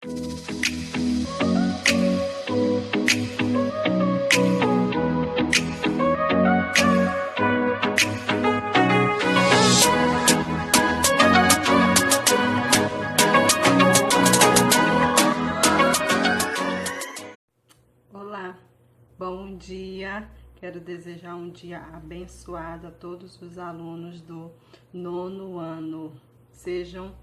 Olá, bom dia. Quero desejar um dia abençoado a todos os alunos do 9º ano. Sejam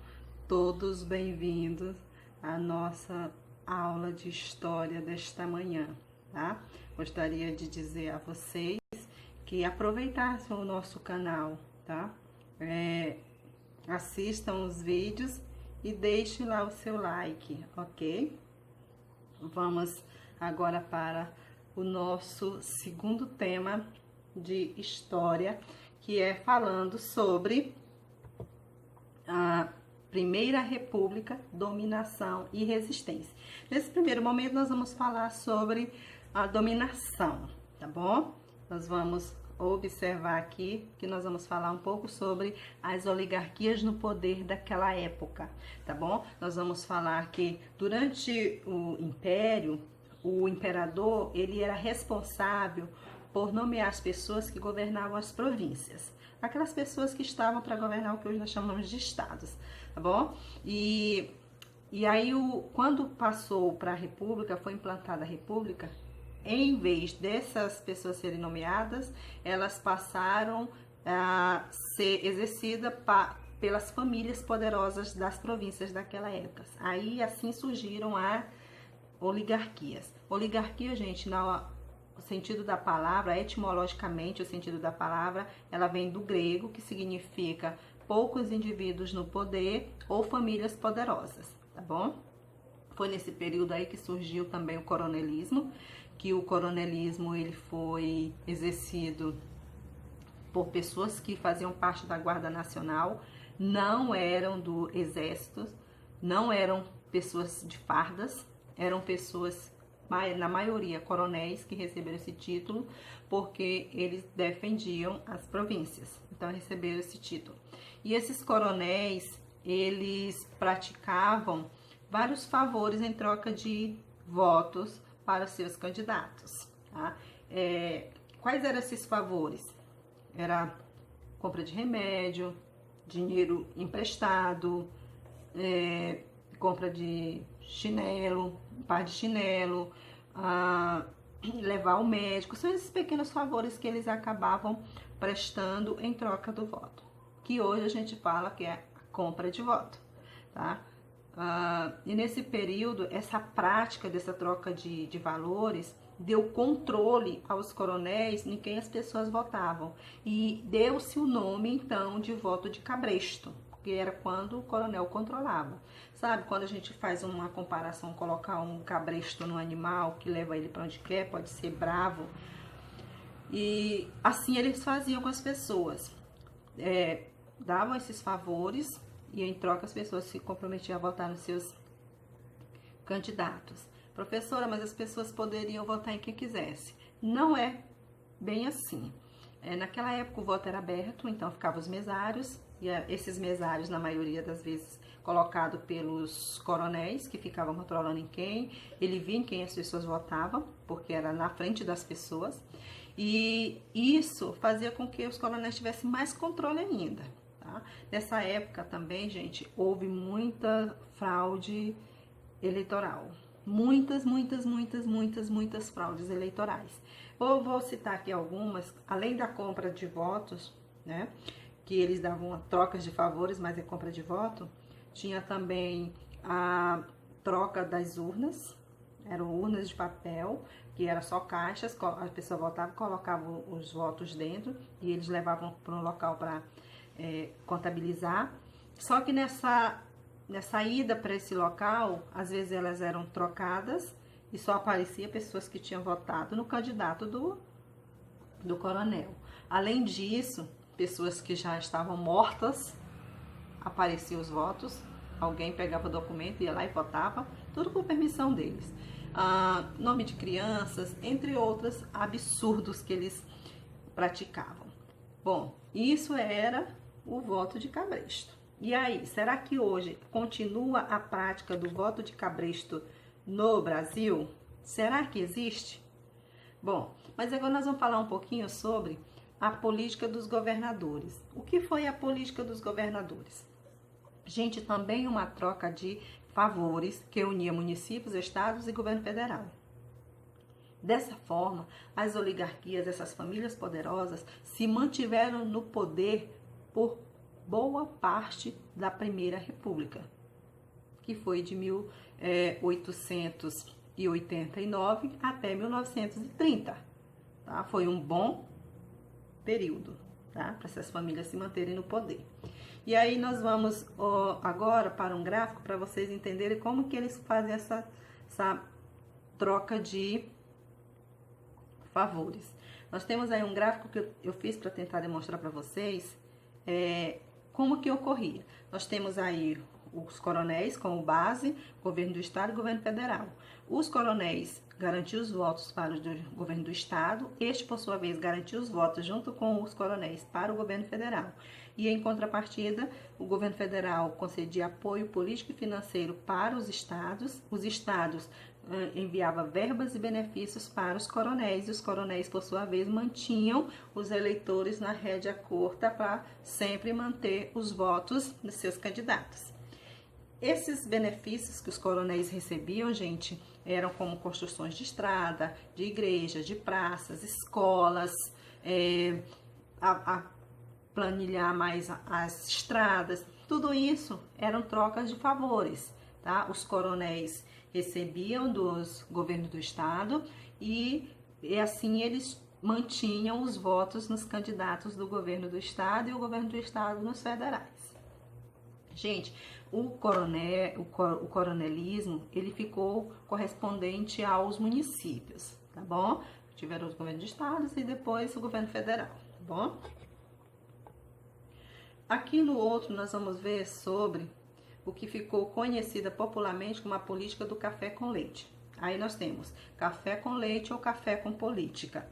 todos bem-vindos à nossa aula de história desta manhã, tá? Gostaria de dizer a vocês que aproveitassem o nosso canal, tá? Assistam os vídeos e deixem lá o seu like, ok? Vamos agora para o nosso segundo tema de história, que é falando sobre a Primeira República, dominação e resistência. Nesse primeiro momento, nós vamos falar sobre a dominação, tá bom? Nós vamos observar aqui que nós vamos falar um pouco sobre as oligarquias no poder daquela época, tá bom? Nós vamos falar que durante o Império, o imperador, ele era responsável por nomear as pessoas que governavam as províncias. Aquelas pessoas que estavam para governar o que hoje nós chamamos de estados, tá bom? E aí, quando passou para a República, foi implantada a República, em vez dessas pessoas serem nomeadas, elas passaram a ser exercidas pelas famílias poderosas das províncias daquela época. Aí, assim, surgiram as oligarquias. Oligarquia, gente, no sentido da palavra, etimologicamente, o sentido da palavra, ela vem do grego, que significa poucos indivíduos no poder ou famílias poderosas, tá bom? Foi nesse período aí que surgiu também o coronelismo, que o coronelismo ele foi exercido por pessoas que faziam parte da Guarda Nacional, não eram do exército, não eram pessoas de fardas, eram pessoas, na maioria, coronéis que receberam esse título porque eles defendiam as províncias, então receberam esse título. E esses coronéis, eles praticavam vários favores em troca de votos para seus candidatos, tá? Quais eram esses favores? Era compra de remédio, dinheiro emprestado, compra de chinelo, um par de chinelo, levar ao médico. São esses pequenos favores que eles acabavam prestando em troca do voto, que hoje a gente fala que é a compra de voto, tá? E nesse período, essa prática dessa troca de valores deu controle aos coronéis em quem as pessoas votavam, e deu-se o nome, então, de voto de cabresto, que era quando o coronel controlava. Sabe, quando a gente faz uma comparação, colocar um cabresto no animal, que leva ele para onde quer, pode ser bravo. E assim eles faziam com as pessoas. Davam esses favores e em troca as pessoas se comprometiam a votar nos seus candidatos. Professora, mas as pessoas poderiam votar em quem quisesse. Não é bem assim. Naquela época o voto era aberto, então ficavam os mesários, e esses mesários, na maioria das vezes, colocado pelos coronéis, que ficavam controlando em quem, ele via em quem as pessoas votavam, porque era na frente das pessoas, e isso fazia com que os coronéis tivessem mais controle ainda, tá? Nessa época também, gente, houve muita fraude eleitoral. Muitas fraudes eleitorais. Eu vou citar aqui algumas, além da compra de votos, né, que eles davam trocas de favores, mas é compra de voto. Tinha também a troca das urnas, eram urnas de papel, que era só caixas, a pessoa votava, colocava os votos dentro e eles levavam para um local para contabilizar. Só que nessa ida para esse local, às vezes elas eram trocadas e só aparecia pessoas que tinham votado no candidato do coronel. Além disso, pessoas que já estavam mortas, apareciam os votos, alguém pegava o documento, ia lá e votava, tudo por permissão deles. Nome de crianças, entre outros absurdos que eles praticavam. Bom, isso era o voto de cabresto. E aí, será que hoje continua a prática do voto de cabresto no Brasil? Será que existe? Bom, mas agora nós vamos falar um pouquinho sobre a política dos governadores. O que foi a política dos governadores? Gente, também uma troca de favores que unia municípios, estados e governo federal. Dessa forma, as oligarquias, essas famílias poderosas, se mantiveram no poder por boa parte da Primeira República, que foi de 1889 até 1930. Tá? Foi um bom período, tá? Para essas famílias se manterem no poder. E aí nós vamos agora para um gráfico para vocês entenderem como que eles fazem essa troca de favores. Nós temos aí um gráfico que eu fiz para tentar demonstrar para vocês como que ocorria. Nós temos aí os coronéis como base, governo do estado e governo federal. Os coronéis garantiam os votos para o governo do estado, este por sua vez garantia os votos junto com os coronéis para o governo federal. E em contrapartida, o governo federal concedia apoio político e financeiro para os estados enviava verbas e benefícios para os coronéis, e os coronéis, por sua vez, mantinham os eleitores na rédea curta para sempre manter os votos dos seus candidatos. Esses benefícios que os coronéis recebiam, gente, eram como construções de estrada, de igrejas, de praças, escolas, planilhar mais as estradas, tudo isso eram trocas de favores, tá? Os coronéis recebiam dos governos do estado e assim eles mantinham os votos nos candidatos do governo do estado e o governo do estado nos federais. Gente, o coronelismo, ele ficou correspondente aos municípios, tá bom? Tiveram os governos de estados e depois o governo federal, tá bom? Aqui no outro nós vamos ver sobre o que ficou conhecida popularmente como a política do café com leite. Aí nós temos café com leite ou café com política.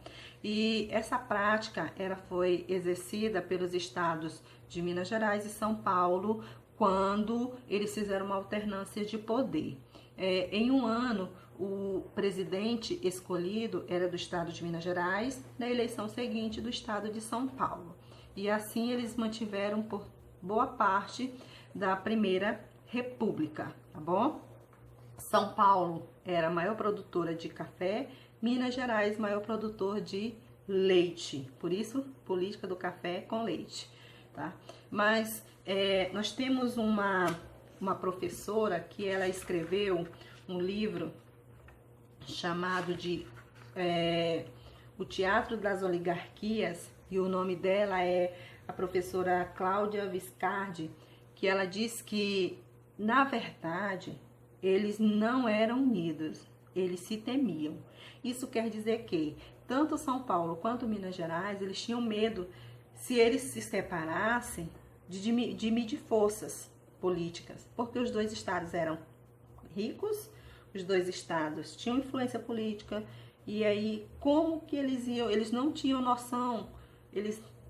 E essa prática foi exercida pelos estados de Minas Gerais e São Paulo quando eles fizeram uma alternância de poder. Em um ano, o presidente escolhido era do estado de Minas Gerais, na eleição seguinte do estado de São Paulo. E assim eles mantiveram por boa parte da Primeira República, tá bom? São Paulo era a maior produtora de café, Minas Gerais maior produtor de leite, por isso política do café com leite, tá? Mas nós temos uma professora que ela escreveu um livro chamado de O Teatro das Oligarquias, e o nome dela é a professora Cláudia Viscardi, que ela diz que, na verdade, eles não eram unidos, eles se temiam. Isso quer dizer que tanto São Paulo quanto Minas Gerais, eles tinham medo, se eles se separassem, de medir forças políticas, porque os dois estados eram ricos, os dois estados tinham influência política, e aí como que eles não tinham noção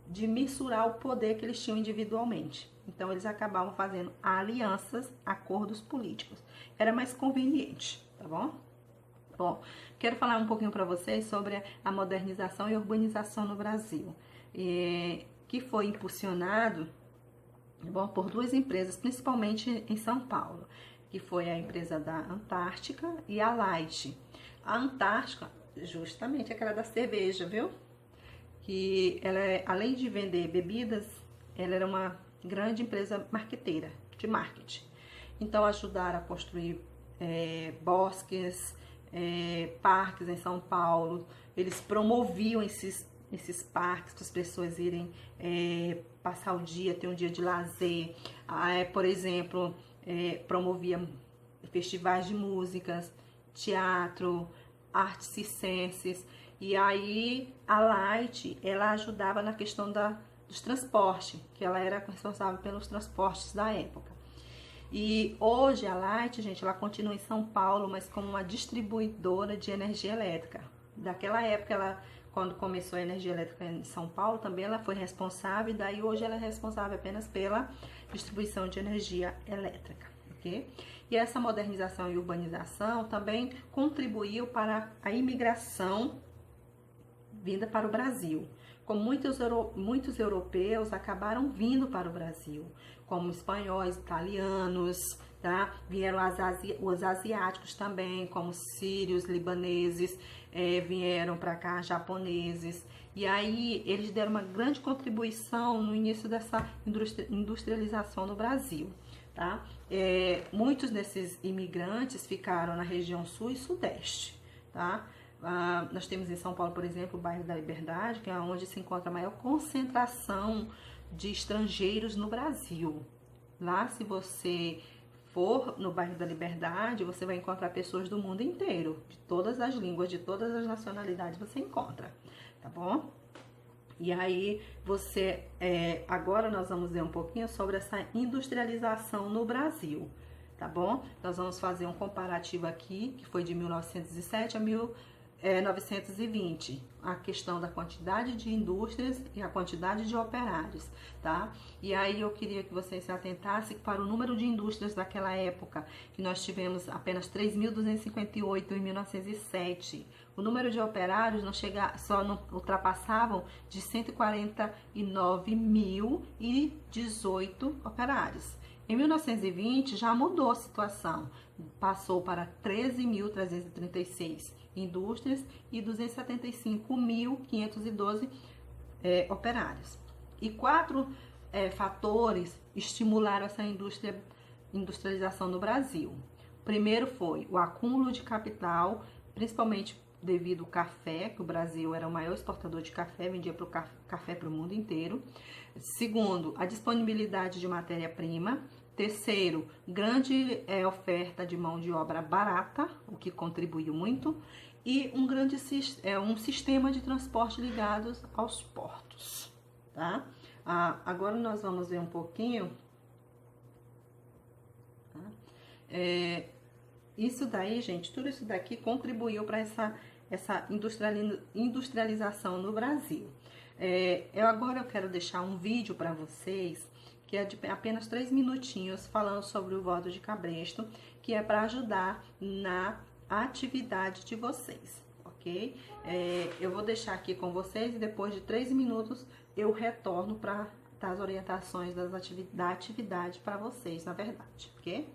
de mensurar o poder que eles tinham individualmente. Então, eles acabavam fazendo alianças, acordos políticos. Era mais conveniente, tá bom? Bom, quero falar um pouquinho para vocês sobre a modernização e urbanização no Brasil, que foi impulsionado por duas empresas, principalmente em São Paulo, que foi a empresa da Antártica e a Light. A Antártica, justamente aquela da cerveja, viu? Que ela, além de vender bebidas, ela era uma grande empresa marqueteira, de marketing. Então, ajudaram a construir bosques, parques em São Paulo. Eles promoviam esses parques para as pessoas irem passar o dia, ter um dia de lazer. Por exemplo, promovia festivais de músicas, teatro, artes circenses. E aí a Light, ela ajudava na questão dos transportes, que ela era responsável pelos transportes da época. E hoje a Light, gente, ela continua em São Paulo, mas como uma distribuidora de energia elétrica. Daquela época, quando começou a energia elétrica em São Paulo, também ela foi responsável, e daí hoje ela é responsável apenas pela distribuição de energia elétrica, ok? E essa modernização e urbanização também contribuiu para a imigração vinda para o Brasil. Como muitos europeus acabaram vindo para o Brasil, como espanhóis, italianos, tá? Vieram os asiáticos também, como sírios, libaneses, vieram para cá, japoneses. E aí eles deram uma grande contribuição no início dessa industrialização no Brasil, tá? Muitos desses imigrantes ficaram na região sul e sudeste, tá? Nós temos em São Paulo, por exemplo, o bairro da Liberdade, que é onde se encontra a maior concentração de estrangeiros no Brasil. Lá, se você for no bairro da Liberdade, você vai encontrar pessoas do mundo inteiro, de todas as línguas, de todas as nacionalidades você encontra, tá bom? E aí, agora nós vamos ver um pouquinho sobre essa industrialização no Brasil, tá bom? Nós vamos fazer um comparativo aqui, que foi de 1907 a 1920, a questão da quantidade de indústrias e a quantidade de operários, tá? E aí eu queria que vocês se atentassem para o número de indústrias daquela época, que nós tivemos apenas 3.258 em 1907. O número de operários não ultrapassavam de 149.018 operários. Em 1920 já mudou a situação, passou para 13.336 indústrias e 275.512 operários. E 4 fatores estimularam essa industrialização no Brasil. O primeiro foi o acúmulo de capital, principalmente devido ao café, que o Brasil era o maior exportador de café, vendia café para o mundo inteiro. Segundo, a disponibilidade de matéria-prima. Terceiro, grande oferta de mão de obra barata, o que contribuiu muito, e um sistema de transporte ligados aos portos, tá? Agora nós vamos ver um pouquinho, tá? Isso daí, gente, tudo isso daqui contribuiu para essa industrialização no Brasil. Agora eu quero deixar um vídeo para vocês, que é de apenas 3 minutinhos, falando sobre o voto de cabresto, que é para ajudar na atividade de vocês, ok? Eu vou deixar aqui com vocês e depois de 3 minutos eu retorno para dar as orientações da atividade para vocês, na verdade, ok?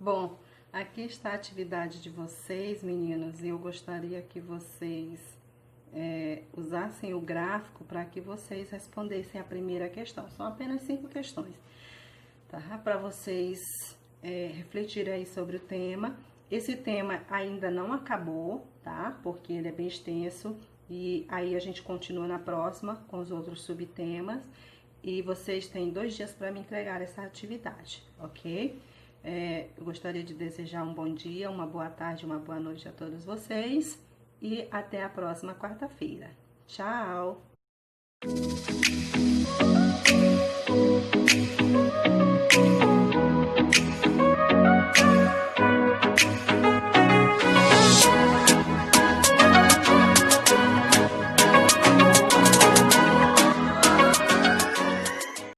Bom, aqui está a atividade de vocês, meninos, e eu gostaria que vocês usassem o gráfico para que vocês respondessem a primeira questão. São apenas 5 questões, tá? Para vocês refletirem aí sobre o tema Esse tema ainda não acabou, tá? Porque ele é bem extenso e aí a gente continua na próxima com os outros subtemas. E vocês têm 2 dias para me entregar essa atividade, ok? Eu gostaria de desejar um bom dia, uma boa tarde, uma boa noite a todos vocês. E até a próxima quarta-feira. Tchau!